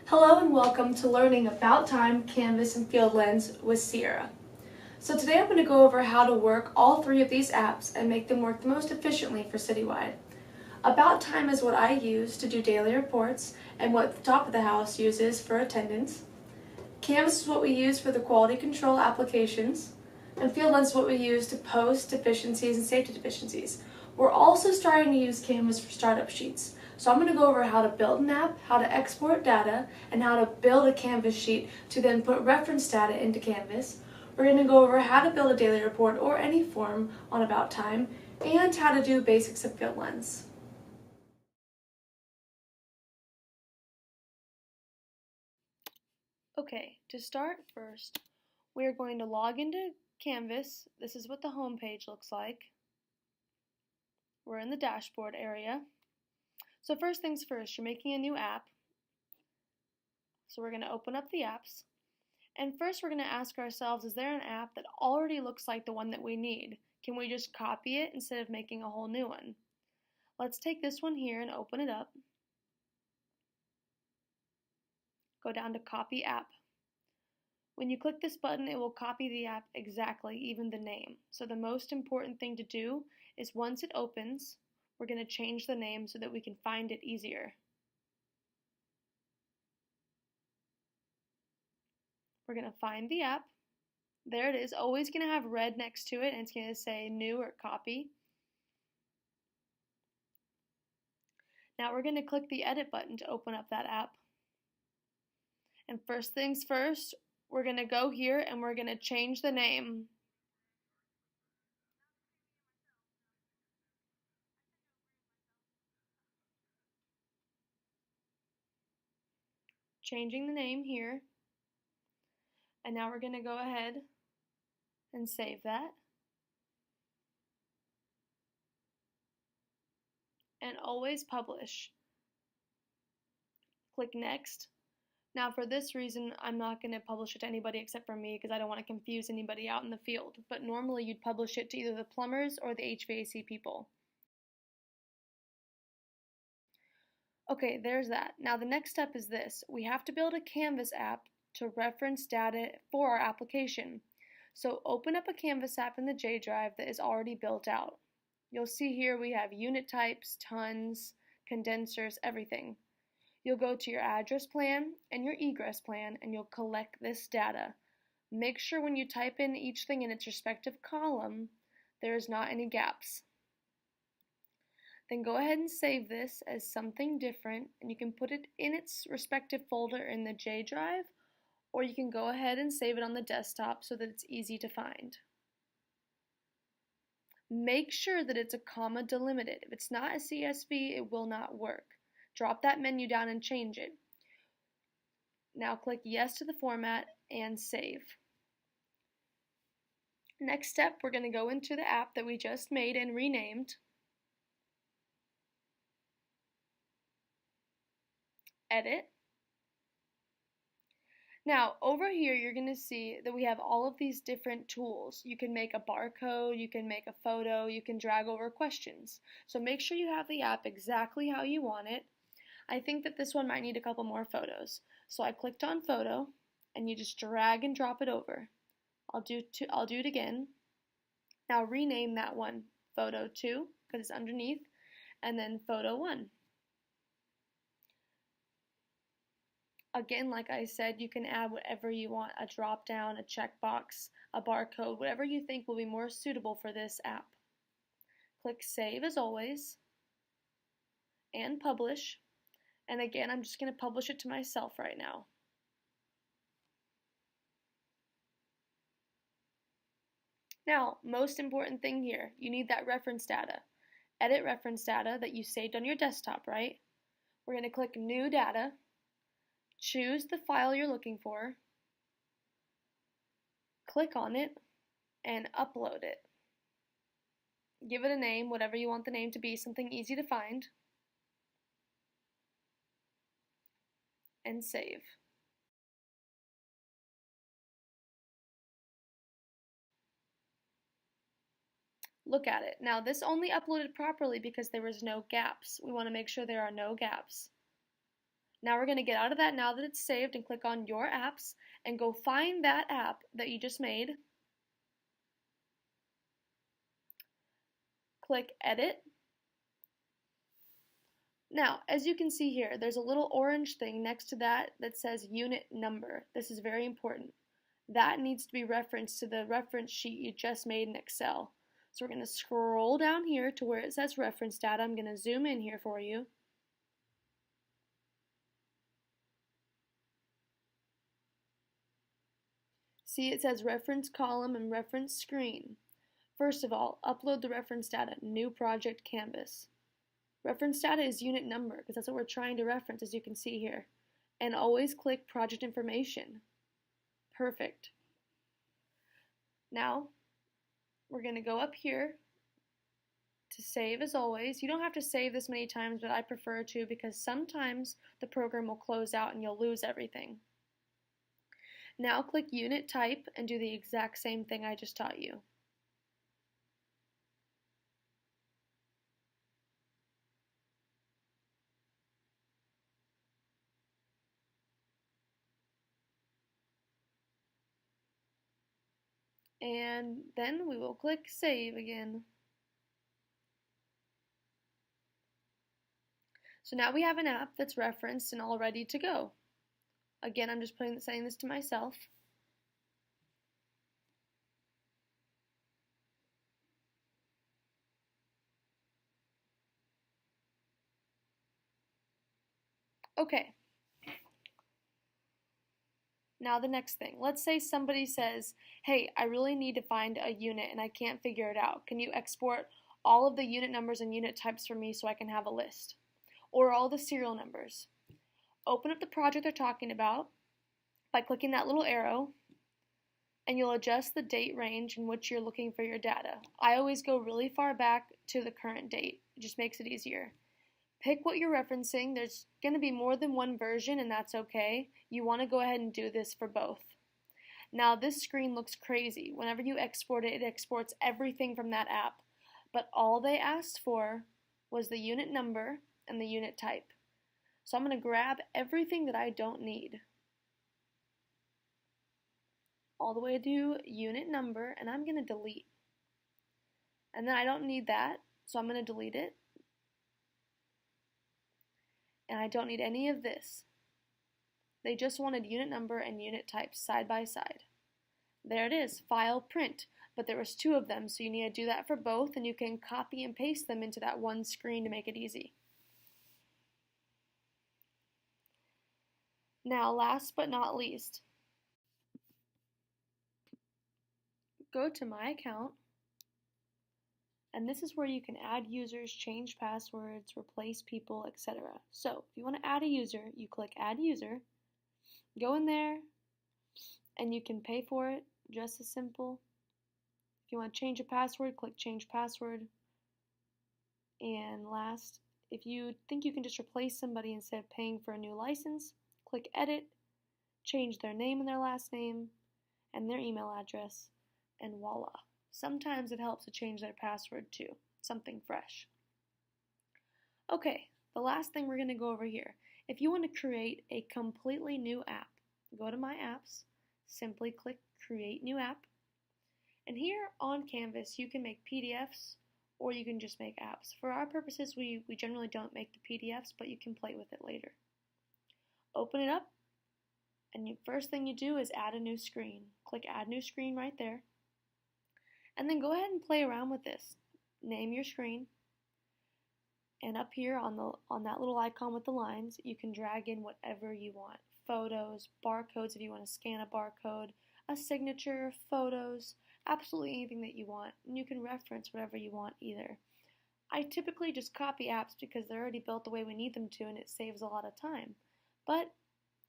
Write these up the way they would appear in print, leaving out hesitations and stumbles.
Hello and welcome to learning About Time, Canvas, and FieldLens with Sierra. So today I'm going to go over how to work all three of these apps and make them work the most efficiently for Citywide. About Time is what I use to do daily reports and what the top of the house uses for attendance. Canvas is what we use for the quality control applications, and FieldLens is what we use to post deficiencies and safety deficiencies. We're also starting to use Canvas for startup sheets. So I'm going to go over how to build an app, how to export data, and how to build a Canvas sheet to then put reference data into Canvas. We're going to go over how to build a daily report or any form on About Time, and how to do basics of FieldLens. Okay, to start first, we're going to log into Canvas. This is what the home page looks like. We're in the dashboard area. So first things first, you're making a new app. So we're going to open up the apps. And first we're going to ask ourselves, is there an app that already looks like the one that we need? Can we just copy it instead of making a whole new one? Let's take this one here and open it up. Go down to Copy App. When you click this button, it will copy the app exactly, even the name. So the most important thing to do is once it opens, we're going to change the name so that we can find it easier. We're going to find the app. There it is, always going to have red next to it, and it's going to say new or copy. Now we're going to click the edit button to open up that app. And first things first, we're going to go here and we're going to change the name. Changing the name here. And now we're going to go ahead and save that. And always publish. Click next. Now for this reason, I'm not going to publish it to anybody except for me because I don't want to confuse anybody out in the field. But normally you'd publish it to either the plumbers or the HVAC people. Okay, there's that. Now the next step is this. We have to build a Canvas app to reference data for our application. So open up a Canvas app in the J drive that is already built out. You'll see here we have unit types, tons, condensers, everything. You'll go to your address plan and your egress plan and you'll collect this data. Make sure when you type in each thing in its respective column, there is not any gaps. Then go ahead and save this as something different, and you can put it in its respective folder in the J drive, or you can go ahead and save it on the desktop so that it's easy to find. Make sure that it's a comma delimited. If it's not a CSV, it will not work. Drop that menu down and change it. Now click yes to the format and save. Next step, we're going to go into the app that we just made and renamed. Edit. Now over here you're going to see that we have all of these different tools. You can make a barcode, you can make a photo, you can drag over questions. So make sure you have the app exactly how you want it. I think that this one might need a couple more photos. So I clicked on photo and you just drag and drop it over. I'll do it again. Now rename that one photo 2 because it's underneath, and then photo 1. Again, like I said, you can add whatever you want, a drop down, a checkbox, a barcode, whatever you think will be more suitable for this app. Click save as always and publish. And again, I'm just going to publish it to myself right now. Now, most important thing here, you need that reference data. Edit reference data that you saved on your desktop, right? We're going to click new data. Choose the file you're looking for, click on it, and upload it. Give it a name, whatever you want the name to be, something easy to find, and save. Look at it. Now this only uploaded properly because there was no gaps. We want to make sure there are no gaps. Now we're going to get out of that now that it's saved and click on Your Apps and go find that app that you just made. Click Edit. Now, as you can see here, there's a little orange thing next to that that says Unit Number. This is very important. That needs to be referenced to the reference sheet you just made in Excel. So we're going to scroll down here to where it says Reference Data. I'm going to zoom in here for you. See, it says reference column and reference screen. First of all, upload the reference data, new project canvas. Reference data is unit number because that's what we're trying to reference, as you can see here. And always click project information. Perfect. Now, we're going to go up here to save as always. You don't have to save this many times, but I prefer to because sometimes the program will close out and you'll lose everything. Now click Unit Type and do the exact same thing I just taught you. And then we will click Save again. So now we have an app that's referenced and all ready to go. Again, I'm just saying this to myself. Okay. Now the next thing. Let's say somebody says, hey, I really need to find a unit and I can't figure it out. Can you export all of the unit numbers and unit types for me so I can have a list? Or all the serial numbers. Open up the project they're talking about by clicking that little arrow, and you'll adjust the date range in which you're looking for your data. I always go really far back to the current date. It just makes it easier. Pick what you're referencing. There's going to be more than one version, and that's okay. You want to go ahead and do this for both. Now, this screen looks crazy. Whenever you export it, it exports everything from that app. But all they asked for was the unit number and the unit type. So I'm going to grab everything that I don't need. All the way to unit number, and I'm going to delete. And then I don't need that, so I'm going to delete it. And I don't need any of this. They just wanted unit number and unit type side by side. There it is, file print, but there was two of them, so you need to do that for both, and you can copy and paste them into that one screen to make it easy. Now, last but not least, go to My Account, and this is where you can add users, change passwords, replace people, etc. So, if you want to add a user, you click Add User, go in there, and you can pay for it, just as simple. If you want to change a password, click Change Password. And last, if you think you can just replace somebody instead of paying for a new license, click Edit, change their name and their last name, and their email address, and voila. Sometimes it helps to change their password too, something fresh. Okay, the last thing we're going to go over here. If you want to create a completely new app, go to My Apps, simply click Create New App, and here on Canvas you can make PDFs or you can just make apps. For our purposes, we generally don't make the PDFs, but you can play with it later. Open it up, and the first thing you do is add a new screen. Click Add New Screen right there. And then go ahead and play around with this. Name your screen. And up here on that little icon with the lines, you can drag in whatever you want. Photos, barcodes if you want to scan a barcode, a signature, photos, absolutely anything that you want. And you can reference whatever you want either. I typically just copy apps because they're already built the way we need them to and it saves a lot of time. But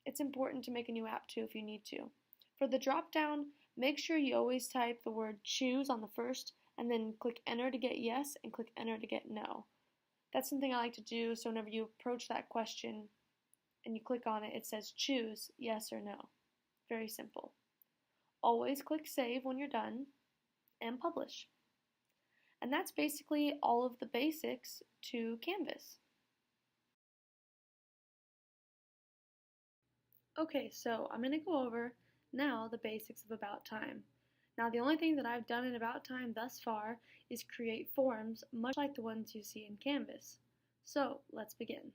it's important to make a new app too if you need to. For the drop down, make sure you always type the word choose on the first and then click enter to get yes and click enter to get no. That's something I like to do, so whenever you approach that question and you click on it, it says choose yes or no. Very simple. Always click save when you're done and publish. And that's basically all of the basics to Canvas. Okay, so I'm going to go over now the basics of About Time. Now, the only thing that I've done in About Time thus far is create forms much like the ones you see in Canvas. So, let's begin.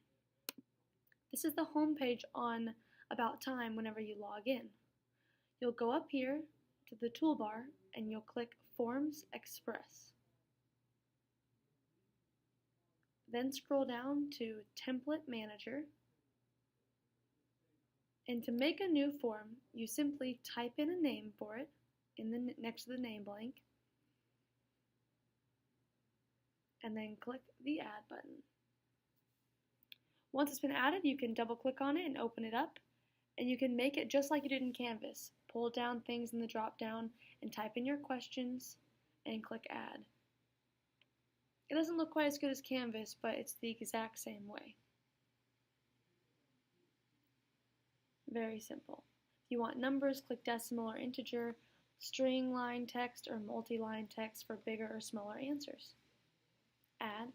This is the home page on About Time whenever you log in. You'll go up here to the toolbar and you'll click Forms Express. Then scroll down to Template Manager. And to make a new form, you simply type in a name for it next to the name blank, and then click the Add button. Once it's been added, you can double click on it and open it up, and you can make it just like you did in Canvas. Pull down things in the drop down and type in your questions and click Add. It doesn't look quite as good as Canvas, but it's the exact same way. Very simple. If you want numbers, click decimal or integer, string line text or multi-line text for bigger or smaller answers. Add,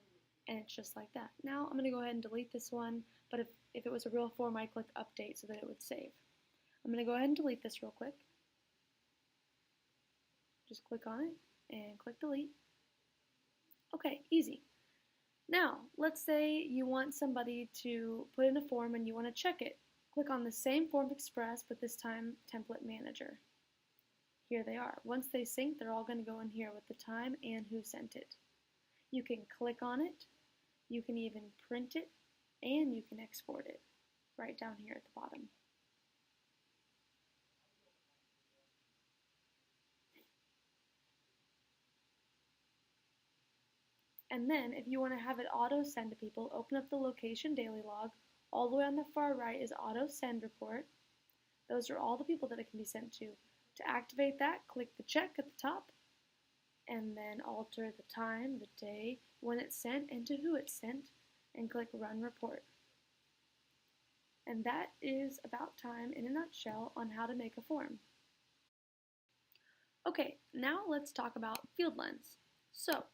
and it's just like that. Now I'm going to go ahead and delete this one, but if it was a real form, I'd click update so that it would save. I'm going to go ahead and delete this real quick. Just click on it and click delete. Okay, easy. Now, let's say you want somebody to put in a form and you want to check it. Click on the same Form Express, but this time Template Manager. Here they are. Once they sync, they're all going to go in here with the time and who sent it. You can click on it, you can even print it, and you can export it right down here at the bottom. And then, if you want to have it auto-send to people, open up the Location Daily Log. All the way on the far right is Auto Send Report. Those are all the people that it can be sent to. To activate that, click the check at the top, and then alter the time, the day, when it's sent, and to who it's sent, and click Run Report. And that is About Time in a nutshell on how to make a form. Okay, now let's talk about FieldLens. So,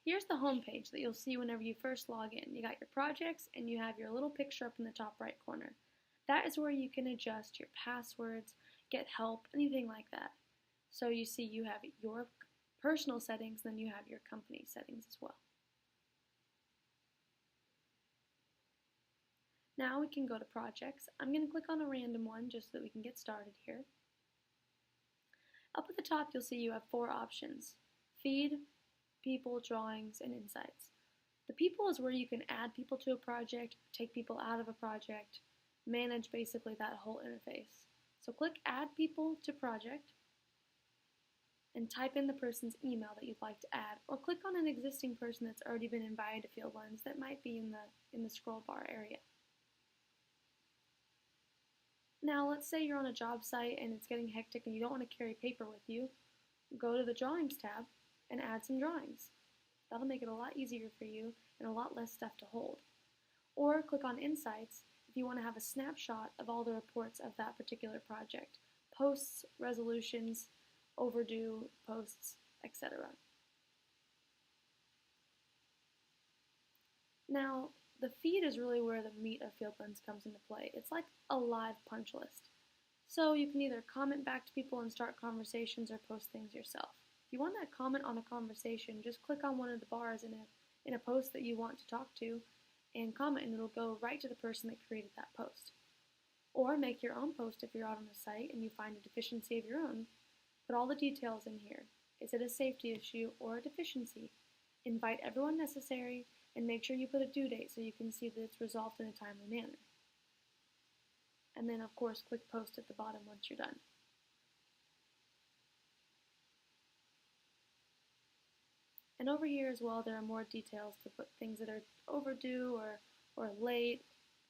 here's the home page that you'll see whenever you first log in. You got your projects and you have your little picture up in the top right corner. That is where you can adjust your passwords, get help, anything like that. So you see you have your personal settings, then you have your company settings as well. Now we can go to projects. I'm going to click on a random one just so that we can get started here. Up at the top you'll see you have 4 options: feed, people, drawings, and insights. The people is where you can add people to a project, take people out of a project, manage basically that whole interface. So click Add People to Project and type in the person's email that you'd like to add, or click on an existing person that's already been invited to FieldLens that might be in the scroll bar area. Now let's say you're on a job site and it's getting hectic and you don't want to carry paper with you. Go to the Drawings tab and add some drawings. That'll make it a lot easier for you and a lot less stuff to hold. Or click on Insights if you want to have a snapshot of all the reports of that particular project. Posts, resolutions, overdue posts, etc. Now, the feed is really where the meat of FieldLens comes into play. It's like a live punch list. So you can either comment back to people and start conversations or post things yourself. If you want to comment on a conversation, just click on one of the bars in a post that you want to talk to and comment, and it'll go right to the person that created that post. Or make your own post if you're out on a site and you find a deficiency of your own. Put all the details in here. Is it a safety issue or a deficiency? Invite everyone necessary and make sure you put a due date so you can see that it's resolved in a timely manner. And then of course click post at the bottom once you're done. And over here as well there are more details to put things that are overdue or late,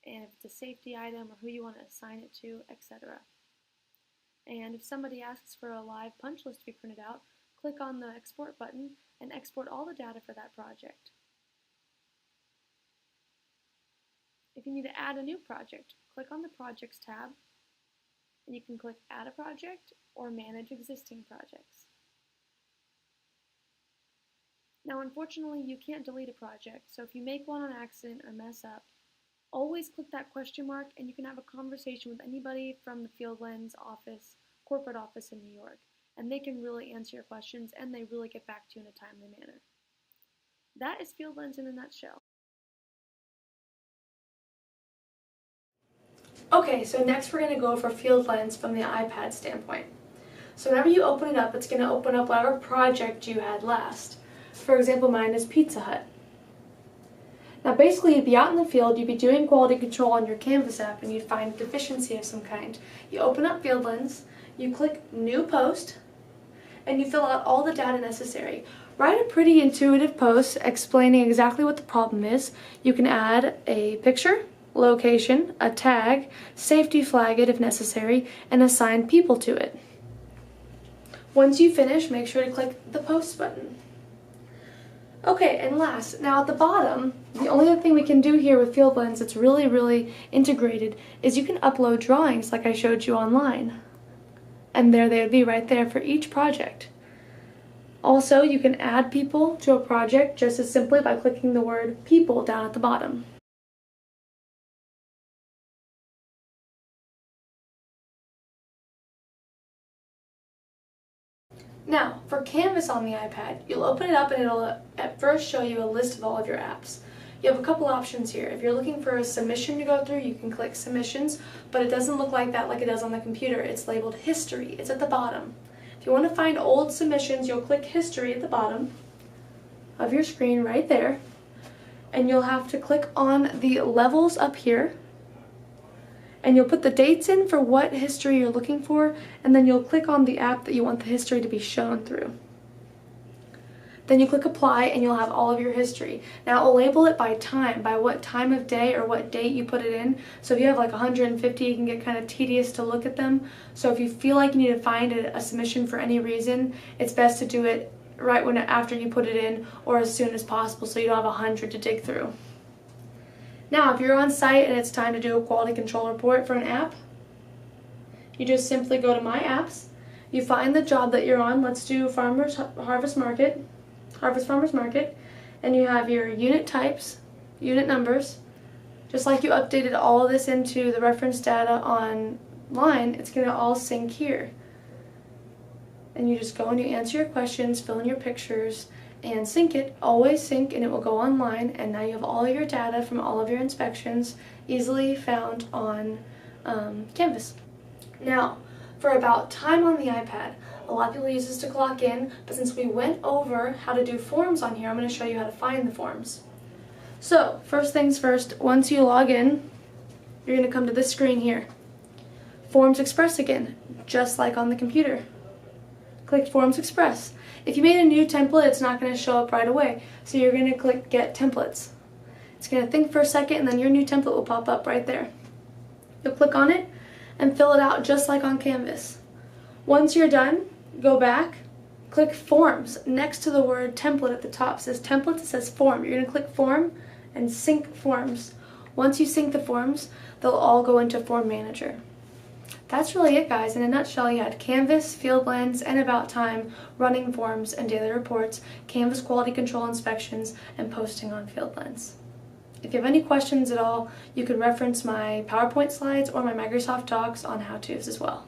and if it's a safety item or who you want to assign it to, etc. And if somebody asks for a live punch list to be printed out, click on the export button and export all the data for that project. If you need to add a new project, click on the Projects tab, and you can click Add a Project or Manage Existing Projects. Now unfortunately you can't delete a project, so if you make one on accident or mess up, Always click that question mark and you can have a conversation with anybody from the FieldLens office, corporate office in New York, and they can really answer your questions and they really get back to you in a timely manner. That is FieldLens in a nutshell. Okay, so next we're going to go over FieldLens from the iPad standpoint. So whenever you open it up, it's going to open up whatever project you had last. For example, mine is Pizza Hut. Now basically you'd be out in the field, you'd be doing quality control on your Canvas app and you'd find a deficiency of some kind. You open up FieldLens, you click New Post, and you fill out all the data necessary. Write a pretty intuitive post explaining exactly what the problem is. You can add a picture, location, a tag, safety flag it if necessary, and assign people to it. Once you finish, make sure to click the Post button. Okay, and last, now at the bottom, the only other thing we can do here with FieldLens that's really integrated is you can upload drawings like I showed you online. And there they would be right there for each project. Also, you can add people to a project just as simply by clicking the word people down at the bottom. Now, for Canvas on the iPad, you'll open it up and it'll at first show you a list of all of your apps. You have a couple options here. If you're looking for a submission to go through, you can click Submissions, but it doesn't look like that like it does on the computer. It's labeled History. It's at the bottom. If you want to find old submissions, you'll click History at the bottom of your screen right there, and you'll have to click on the levels up here, and you'll put the dates in for what history you're looking for, and then you'll click on the app that you want the history to be shown through. Then you click Apply and you'll have all of your history. Now it'll label it by time, by what time of day or what date you put it in. So if you have like 150, it can get kind of tedious to look at them. So if you feel like you need to find a submission for any reason, it's best to do it right after you put it in or as soon as possible so you don't have 100 to dig through. Now, if you're on site and it's time to do a quality control report for an app, you just simply go to My Apps, you find the job that you're on, let's do Harvest Farmers Market, and you have your unit types, unit numbers. Just like you updated all of this into the reference data online, it's going to all sync here. And you just go and you answer your questions, fill in your pictures, and sync it. Always sync and it will go online, and now you have all your data from all of your inspections easily found on Canvas. Now, for about time on the iPad, a lot of people use this to clock in, but since we went over how to do forms on here, I'm going to show you how to find the forms. So, first things first, once you log in, you're going to come to this screen here. Forms Express again, just like on the computer. Click Forms Express. If you made a new template, it's not going to show up right away, so you're going to click Get Templates. It's going to think for a second, and then your new template will pop up right there. You'll click on it and fill it out just like on Canvas. Once you're done, go back, click Forms. Next to the word Template at the top says Templates, it says Form. You're going to click Form and sync forms. Once you sync the forms, they'll all go into Form Manager. That's really it, guys. In a nutshell, you had Canvas, FieldLens, and About Time, running forms and daily reports, Canvas quality control inspections, and posting on FieldLens. If you have any questions at all, you can reference my PowerPoint slides or my Microsoft Docs on how-tos as well.